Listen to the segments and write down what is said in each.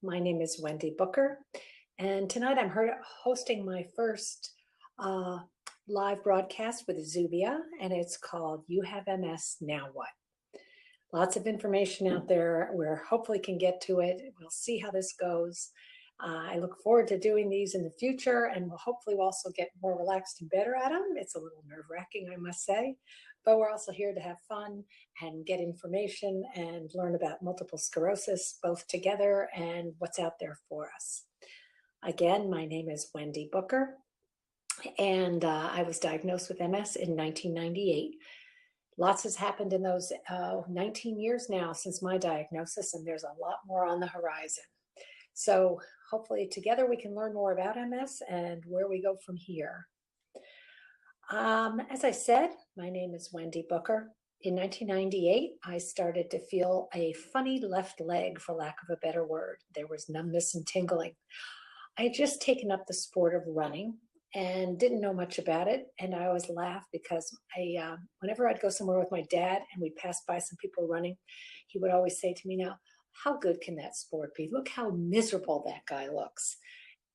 My name is Wendy Booker, and tonight I'm hosting my first uh, live broadcast with Zubia, and it's called You Have MS, Now What? Lots of information out there. We hopefully can get to it. We'll see how this goes. I look forward to doing these in the future, and we'll hopefully also get more relaxed and better at them. It's a little nerve-wracking, I must say, but we're also here to have fun and get information and learn about multiple sclerosis both together and what's out there for us. Again, my name is Wendy Booker, and I was diagnosed with MS in 1998. Lots has happened in those 19 years now since my diagnosis, and there's a lot more on the horizon. So hopefully together we can learn more about MS and where we go from here. As I said, my name is Wendy Booker. In 1998, I started to feel a funny left leg, for lack of a better word. There was numbness and tingling. I had just taken up the sport of running and didn't know much about it. And I always laugh because whenever I'd go somewhere with my dad and we'd pass by some people running, he would always say to me, "Now, how good can that sport be? Look how miserable that guy looks."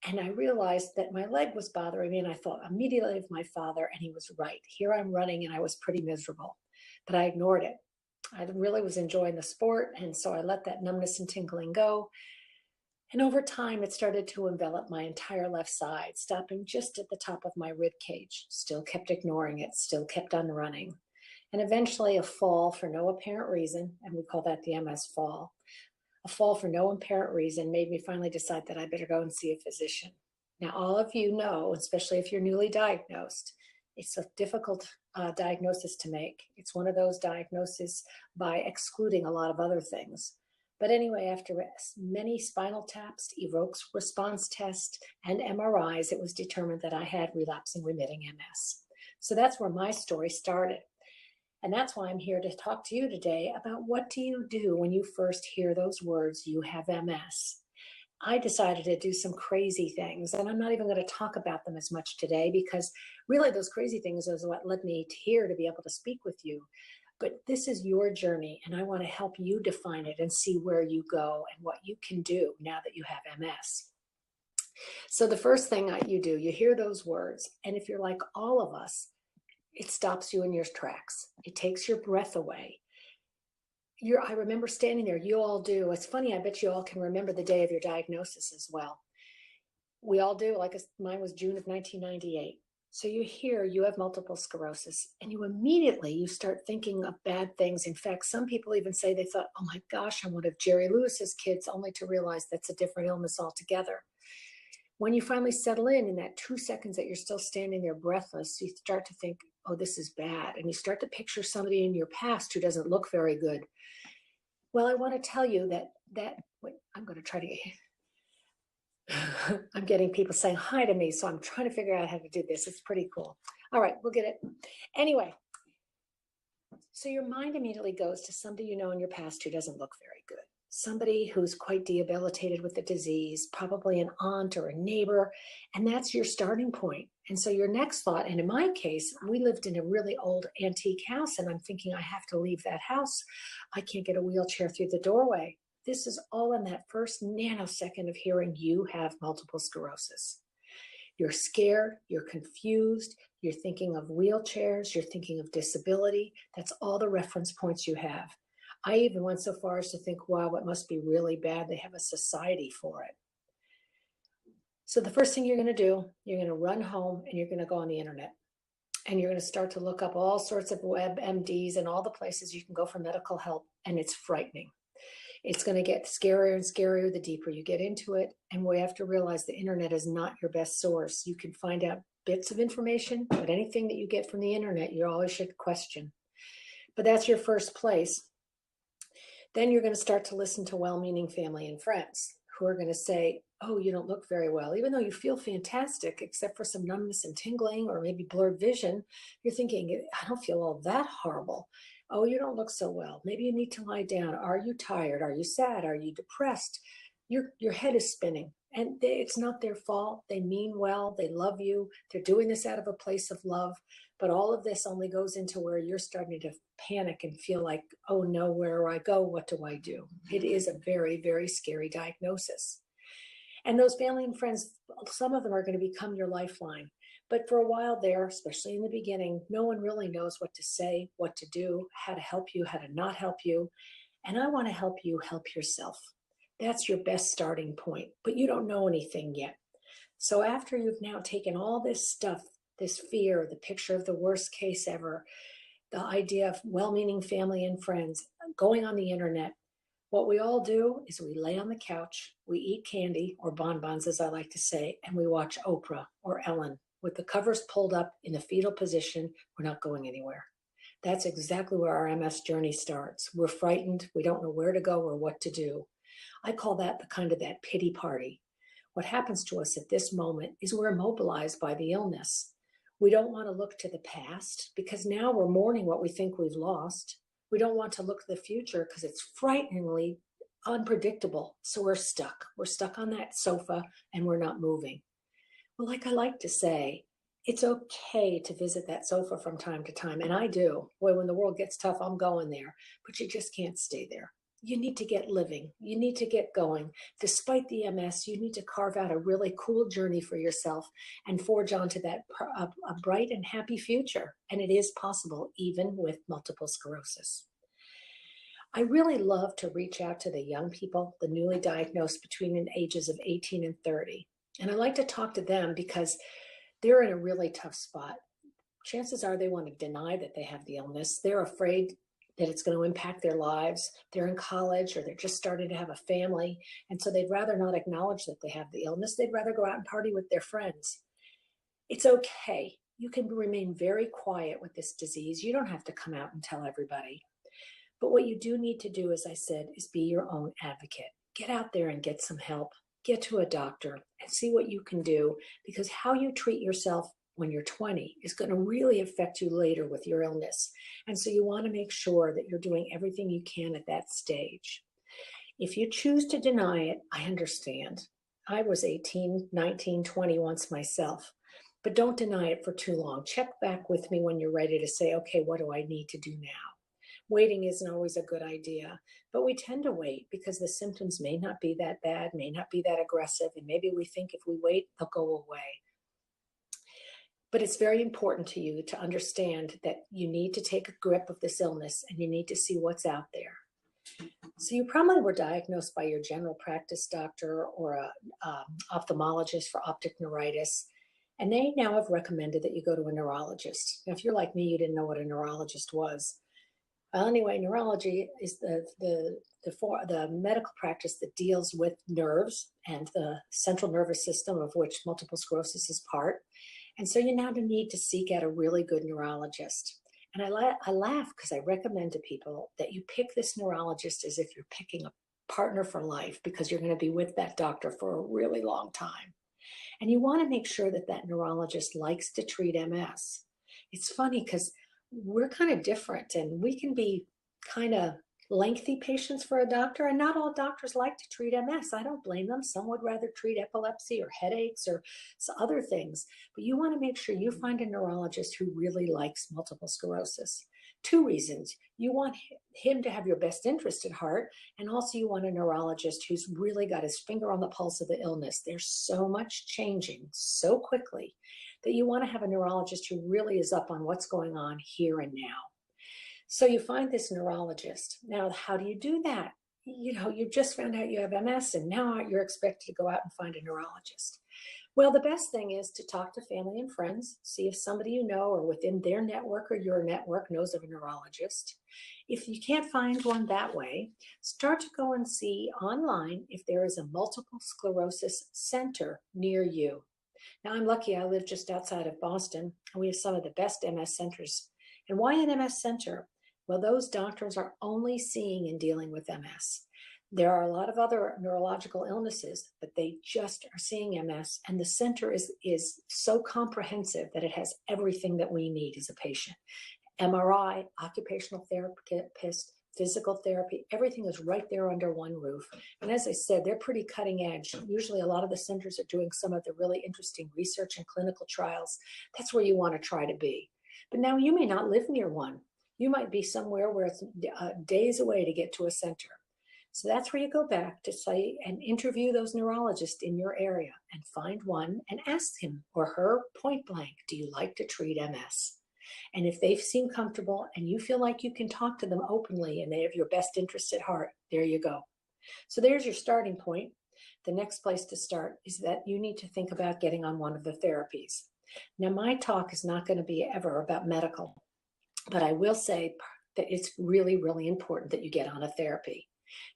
And I realized that my leg was bothering me, and I thought immediately of my father, and he was right. Here I'm running, and I was pretty miserable, but I ignored it. I really was enjoying the sport, and so I let that numbness and tingling go. And over time, it started to envelop my entire left side, stopping just at the top of my rib cage. Still kept ignoring it, still kept on running. And eventually a fall for no apparent reason, and we call that the MS fall. A fall for no apparent reason made me finally decide that I better go and see a physician. Now, all of you know, especially if you're newly diagnosed, it's a difficult diagnosis to make. It's one of those diagnoses by excluding a lot of other things. But anyway, after many spinal taps, evokes response tests, and MRIs, it was determined that I had relapsing remitting MS. So that's where my story started. And that's why I'm here to talk to you today about what do you do when you first hear those words, you have MS. I decided to do some crazy things, and I'm not even going to talk about them as much today because really those crazy things is what led me here to be able to speak with you. But this is your journey, and I want to help you define it and see where you go and what you can do now that you have MS. So the first thing you do, you hear those words, and if you're like all of us, it stops you in your tracks. It takes your breath away. I remember standing there, you all do. It's funny, I bet you all can remember the day of your diagnosis as well. We all do, mine was June of 1998. So you hear you have multiple sclerosis, and you start thinking of bad things. In fact, some people even say they thought, oh my gosh, I'm one of Jerry Lewis's kids, only to realize that's a different illness altogether. When you finally settle in that 2 seconds that you're still standing there breathless, you start to think, oh, this is bad. And you start to picture somebody in your past who doesn't look very good. Well, I want to tell you wait, I'm going to try to, I'm getting people saying hi to me, so I'm trying to figure out how to do this. It's pretty cool. All right, we'll get it. Anyway, so your mind immediately goes to somebody you know in your past who doesn't look very good. Somebody who's quite debilitated with the disease, probably an aunt or a neighbor, and that's your starting point. And so your next thought, and in my case, we lived in a really old antique house, and I'm thinking I have to leave that house. I can't get a wheelchair through the doorway. This is all in that first nanosecond of hearing you have multiple sclerosis. You're scared, you're confused, you're thinking of wheelchairs, you're thinking of disability. That's all the reference points you have. I even went so far as to think, wow, it must be really bad. They have a society for it. So the first thing you're going to do, you're going to run home and you're going to go on the internet. And you're going to start to look up all sorts of WebMDs and all the places you can go for medical help. And it's frightening. It's going to get scarier and scarier the deeper you get into it. And we have to realize the internet is not your best source. You can find out bits of information, but anything that you get from the internet, you always should question. But that's your first place. Then you're going to start to listen to well-meaning family and friends who are going to say, oh, you don't look very well. Even though you feel fantastic, except for some numbness and tingling or maybe blurred vision, you're thinking, I don't feel all that horrible. Oh, you don't look so well. Maybe you need to lie down. Are you tired? Are you sad? Are you depressed? Your head is spinning. And it's not their fault. They mean well. They love you. They're doing this out of a place of love. But all of this only goes into where you're starting to panic and feel like, oh no, where do I go? What do I do? It is a very, very scary diagnosis. And those family and friends, some of them are going to become your lifeline. But for a while there, especially in the beginning, no one really knows what to say, what to do, how to help you, how to not help you. And I want to help you help yourself. That's your best starting point, but you don't know anything yet. So after you've now taken all this stuff, this fear, the picture of the worst case ever, the idea of well-meaning family and friends, going on the internet, what we all do is we lay on the couch, we eat candy or bonbons, as I like to say, and we watch Oprah or Ellen with the covers pulled up in the fetal position. We're not going anywhere. That's exactly where our MS journey starts. We're frightened. We don't know where to go or what to do. I call that the kind of that pity party. What happens to us at this moment is we're immobilized by the illness. We don't want to look to the past because now we're mourning what we think we've lost. We don't want to look to the future because it's frighteningly unpredictable. So we're stuck. We're stuck on that sofa and we're not moving. Well, like I like to say, it's okay to visit that sofa from time to time. And I do. Boy, when the world gets tough, I'm going there. But you just can't stay there. You need to get living. You need to get going. Despite the MS, you need to carve out a really cool journey for yourself and forge onto that a bright and happy future. And it is possible even with multiple sclerosis. I really love to reach out to the young people, the newly diagnosed between the ages of 18 and 30. And I like to talk to them because they're in a really tough spot. Chances are they want to deny that they have the illness. They're afraid that it's going to impact their lives. They're in college or they're just starting to have a family. And so they'd rather not acknowledge that they have the illness. They'd rather go out and party with their friends. It's okay. You can remain very quiet with this disease. You don't have to come out and tell everybody. But what you do need to do, as I said, is be your own advocate. Get out there and get some help. Get to a doctor and see what you can do, because how you treat yourself when you're 20 is going to really affect you later with your illness. And so you want to make sure that you're doing everything you can at that stage. If you choose to deny it, I understand. I was 18, 19, 20 once myself, but don't deny it for too long. Check back with me when you're ready to say, okay, what do I need to do now? Waiting isn't always a good idea, but we tend to wait because the symptoms may not be that bad, may not be that aggressive, and maybe we think if we wait, they'll go away. But it's very important to you to understand that you need to take a grip of this illness and you need to see what's out there. So you probably were diagnosed by your general practice doctor or an ophthalmologist for optic neuritis, and they now have recommended that you go to a neurologist. Now, if you're like me, you didn't know what a neurologist was. Well, anyway, neurology is the medical practice that deals with nerves and the central nervous system, of which multiple sclerosis is part. And so you now need to seek out a really good neurologist. And I laugh because I recommend to people that you pick this neurologist as if you're picking a partner for life, because you're going to be with that doctor for a really long time. And you want to make sure that that neurologist likes to treat MS. It's funny because we're kind of different and we can be kind of lengthy patients for a doctor, and not all doctors like to treat MS. I don't blame them. Some would rather treat epilepsy or headaches or other things, but you want to make sure you find a neurologist who really likes multiple sclerosis. Two reasons. You want him to have your best interest at heart, and also you want a neurologist who's really got his finger on the pulse of the illness. There's so much changing so quickly that you want to have a neurologist who really is up on what's going on here and now. So you find this neurologist. Now, how do you do that? You've just found out you have MS and now you're expected to go out and find a neurologist. Well, the best thing is to talk to family and friends, see if somebody you know or within their network or your network knows of a neurologist. If you can't find one that way, start to go and see online if there is a multiple sclerosis center near you. Now, I'm lucky I live just outside of Boston, and we have some of the best MS centers. And why an MS center? Well, those doctors are only seeing and dealing with MS. There are a lot of other neurological illnesses, but they just are seeing MS, and the center is so comprehensive that it has everything that we need as a patient. MRI, occupational therapist, physical therapy, everything is right there under one roof. And as I said, they're pretty cutting edge. Usually a lot of the centers are doing some of the really interesting research and clinical trials. That's where you want to try to be. But now you may not live near one. You might be somewhere where it's days away to get to a center. So that's where you go back to say and interview those neurologists in your area and find one and ask him or her point blank, do you like to treat MS? And if they seem comfortable and you feel like you can talk to them openly and they have your best interest at heart, there you go. So there's your starting point. The next place to start is that you need to think about getting on one of the therapies. Now, my talk is not going to be ever about medical, but I will say that it's really, really important that you get on a therapy.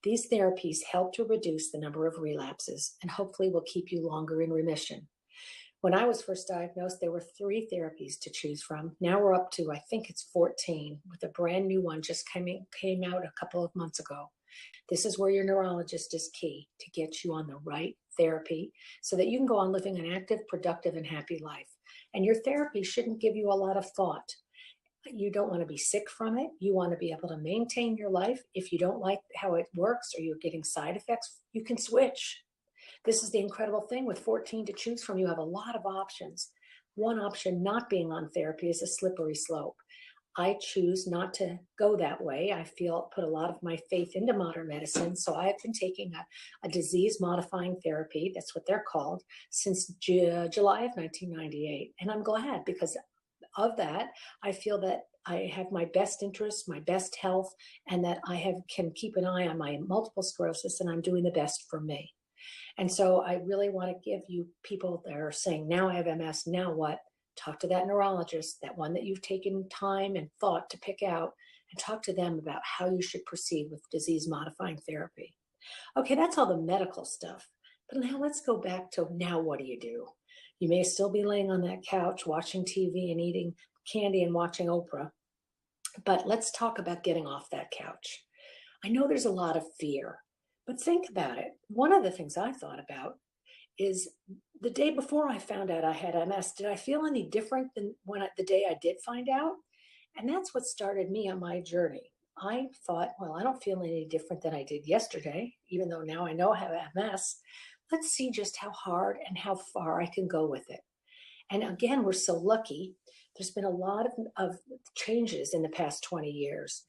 These therapies help to reduce the number of relapses and hopefully will keep you longer in remission. When I was first diagnosed, there were 3 therapies to choose from. Now we're up to, I think it's 14, with a brand new one just came out a couple of months ago. This is where your neurologist is key to get you on the right therapy so that you can go on living an active, productive, and happy life. And your therapy shouldn't give you a lot of thought. You don't want to be sick from it. You want to be able to maintain your life. If you don't like how it works or you're getting side effects, you can switch. This is the incredible thing with 14 to choose from. You have a lot of options. One option not being on therapy is a slippery slope. I choose not to go that way. I put a lot of my faith into modern medicine. So I've been taking a disease modifying therapy, that's what they're called, since July of 1998. And I'm glad because of that. I feel that I have my best interests, my best health, and that can keep an eye on my multiple sclerosis and I'm doing the best for me. And so I really want to give you people that are saying, now I have MS, now what? Talk to that neurologist, that one that you've taken time and thought to pick out, and talk to them about how you should proceed with disease modifying therapy. Okay, that's all the medical stuff. But now let's go back to now what do you do? You may still be laying on that couch watching TV and eating candy and watching Oprah. But let's talk about getting off that couch. I know there's a lot of fear, but think about it. One of the things I thought about is the day before I found out I had MS, did I feel any different than the day I did find out? And that's what started me on my journey. I thought, well, I don't feel any different than I did yesterday, even though now I know I have MS. Let's see just how hard and how far I can go with it. And again, we're so lucky. There's been a lot of changes in the past 20 years.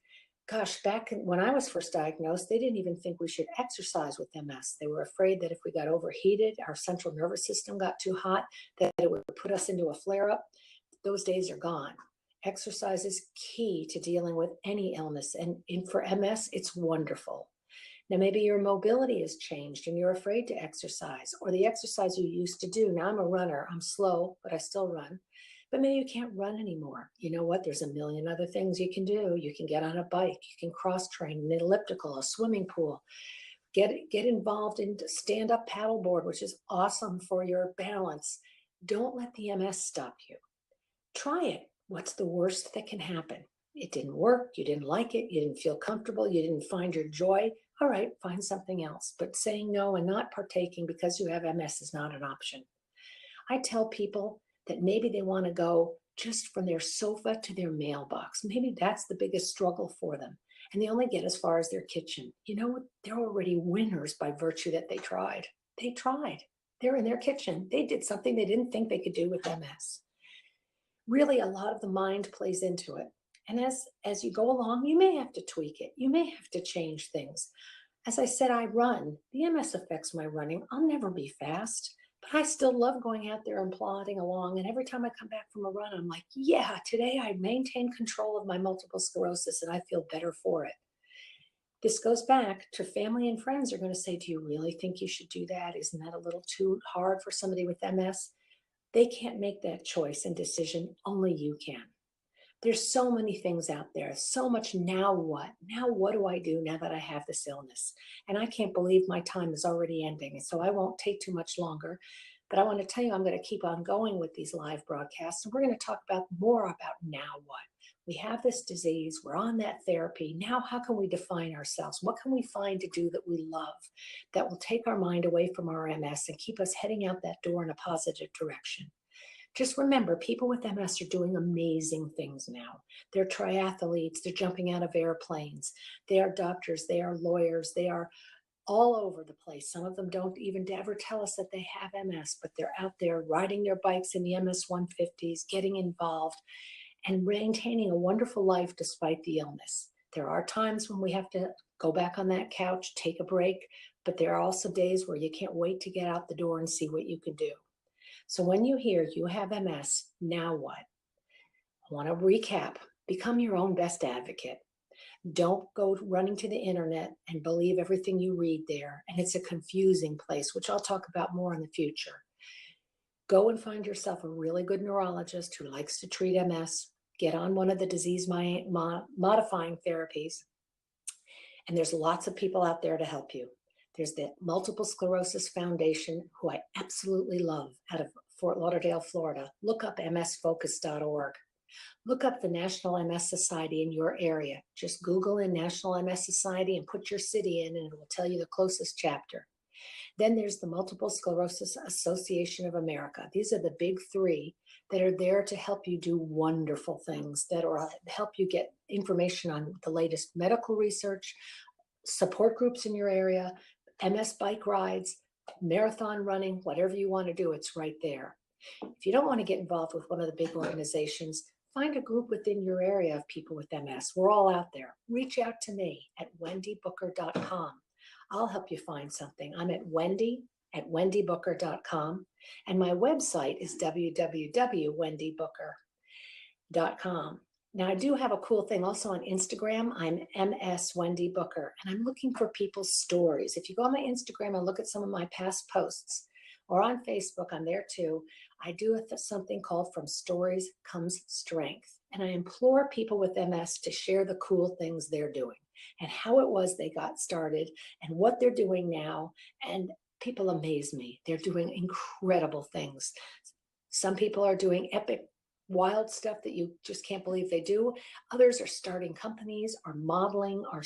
Gosh, when I was first diagnosed, they didn't even think we should exercise with MS. They were afraid that if we got overheated, our central nervous system got too hot, that it would put us into a flare-up. Those days are gone. Exercise is key to dealing with any illness. And for MS, it's wonderful. Now, maybe your mobility has changed and you're afraid to exercise, or the exercise you used to do. Now I'm a runner. I'm slow, but I still run. But maybe you can't run anymore. You know what? There's a million other things you can do. You can get on a bike. You can cross-train, an elliptical, a swimming pool. Get involved in stand-up paddleboard, which is awesome for your balance. Don't let the MS stop you. Try it. What's the worst that can happen? It didn't work. You didn't like it. You didn't feel comfortable. You didn't find your joy. All right, find something else. But saying no and not partaking because you have MS is not an option. I tell people that maybe they want to go just from their sofa to their mailbox. Maybe that's the biggest struggle for them. And they only get as far as their kitchen. You know what? They're already winners by virtue that they tried. They tried. They're in their kitchen. They did something they didn't think they could do with MS. Really, a lot of the mind plays into it. And as you go along, you may have to tweak it. You may have to change things. As I said, I run. The MS affects my running. I'll never be fast, but I still love going out there and plodding along. And every time I come back from a run, I'm like, yeah, today I maintain control of my multiple sclerosis and I feel better for it. This goes back to family and friends are going to say, do you really think you should do that? Isn't that a little too hard for somebody with MS? They can't make that choice and decision. Only you can. There's so many things out there, so much now what? Now what do I do now that I have this illness? And I can't believe my time is already ending. And so I won't take too much longer. But I want to tell you, I'm going to keep on going with these live broadcasts. And we're going to talk more about now what? We have this disease. We're on that therapy. Now, how can we define ourselves? What can we find to do that we love that will take our mind away from our MS and keep us heading out that door in a positive direction? Just remember, people with MS are doing amazing things now. They're triathletes. They're jumping out of airplanes. They are doctors. They are lawyers. They are all over the place. Some of them don't even ever tell us that they have MS, but they're out there riding their bikes in the MS 150s, getting involved. and maintaining a wonderful life despite the illness. There are times when we have to go back on that couch, take a break, but there are also days where you can't wait to get out the door and see what you can do. So when you hear you have MS, now what? I want to recap. Become your own best advocate. Don't go running to the internet and believe everything you read there. And it's a confusing place, which I'll talk about more in the future. Go and find yourself a really good neurologist who likes to treat MS. Get on one of the disease modifying therapies. And there's lots of people out there to help you. There's the Multiple Sclerosis Foundation, who I absolutely love, out of Fort Lauderdale, Florida. Look up msfocus.org. Look up the National MS Society in your area. Just Google in National MS Society and put your city in, and it will tell you the closest chapter. Then there's the Multiple Sclerosis Association of America. These are the big three that are there to help you do wonderful things, that are help you get information on the latest medical research, support groups in your area, MS bike rides, marathon running, whatever you want to do, it's right there. If you don't want to get involved with one of the big organizations, find a group within your area of people with MS. We're all out there. Reach out to me at wendybooker.com. I'll help you find something. I'm at wendybooker.com, and my website is www.wendybooker.com. Now, I do have a cool thing also on Instagram. I'm MS Wendy Booker, and I'm looking for people's stories. If you go on my Instagram and look at some of my past posts, or on Facebook, I'm there too. I do something called From Stories Comes Strength. And I implore people with MS to share the cool things they're doing and how it was they got started and what they're doing now. And people amaze me. They're doing incredible things. Some people are doing epic, wild stuff that you just can't believe they do. Others are starting companies, are modeling, are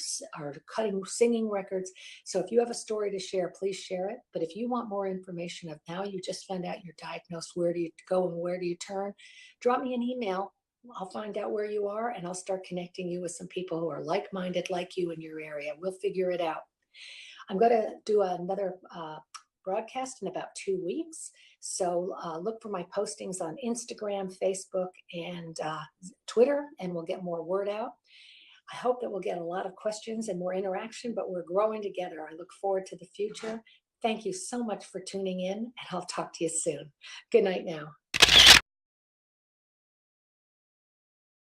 cutting singing records. So if you have a story to share, please share it. But if you want more information of now you just found out you're diagnosed, where do you go and where do you turn, drop me an email. I'll find out where you are, and I'll start connecting you with some people who are like-minded like you in your area. We'll figure it out. I'm going to do another broadcast in about 2 weeks. So look for my postings on Instagram, Facebook, and Twitter, and we'll get more word out. I hope that we'll get a lot of questions and more interaction, but we're growing together. I look forward to the future. Thank you so much for tuning in, and I'll talk to you soon. Good night now.